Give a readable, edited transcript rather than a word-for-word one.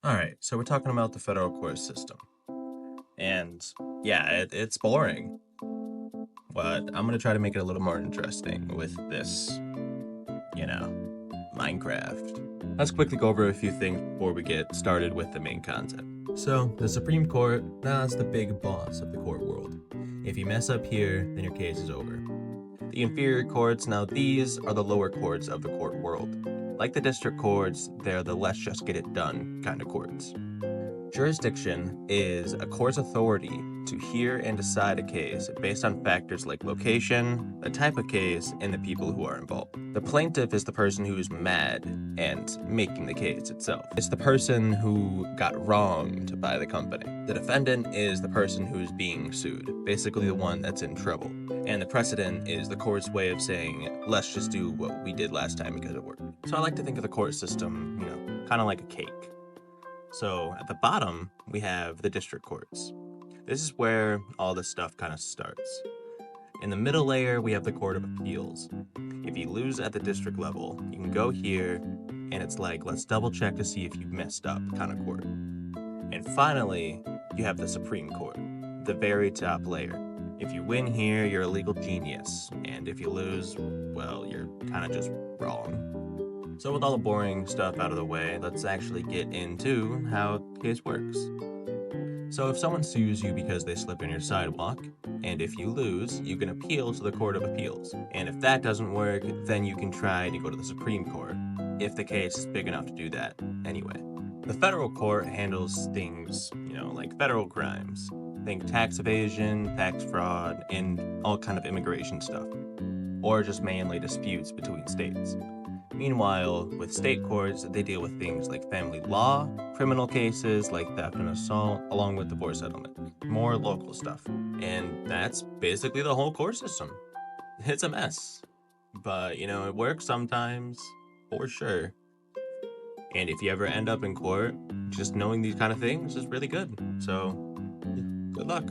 All right, so we're talking about the federal court system. And yeah, it's boring, but I'm going to try to make it a little more interesting with this, you know, Minecraft. Let's quickly go over a few things before we get started with the main concept. So, the Supreme Court, that's the big boss of the court world. If you mess up here, then your case is over. The inferior courts, now these are the lower courts of the court world. Like the district courts, they're the let's just get it done kind of courts. Jurisdiction is a court's authority to hear and decide a case based on factors like location, the type of case, and the people who are involved. The plaintiff is the person who is mad and making the case itself. It's the person who got wronged by the company. The defendant is the person who is being sued, basically the one that's in trouble. And the precedent is the court's way of saying, let's just do what we did last time because it worked. So I like to think of the court system, kind of like a cake. So at the bottom, we have the district courts. This is where all this stuff kind of starts. In the middle layer, we have the Court of Appeals. If you lose at the district level, you can go here, and it's like, let's double check to see if you've messed up kind of court. And finally, you have the Supreme Court, the very top layer. If you win here, you're a legal genius, and if you lose, well, you're kind of just wrong. So with all the boring stuff out of the way, let's actually get into how the case works. So if someone sues you because they slipped on your sidewalk, and if you lose, you can appeal to the Court of Appeals. And if that doesn't work, then you can try to go to the Supreme Court, if the case is big enough to do that anyway. The federal court handles things, like federal crimes. Think tax evasion, tax fraud, and all kind of immigration stuff. Or just mainly disputes between states. Meanwhile, with state courts, they deal with things like family law, criminal cases like theft and assault, along with divorce settlement. More local stuff. And that's basically the whole court system. It's a mess. But, it works sometimes, for sure. And if you ever end up in court, just knowing these kind of things is really good. So, good luck.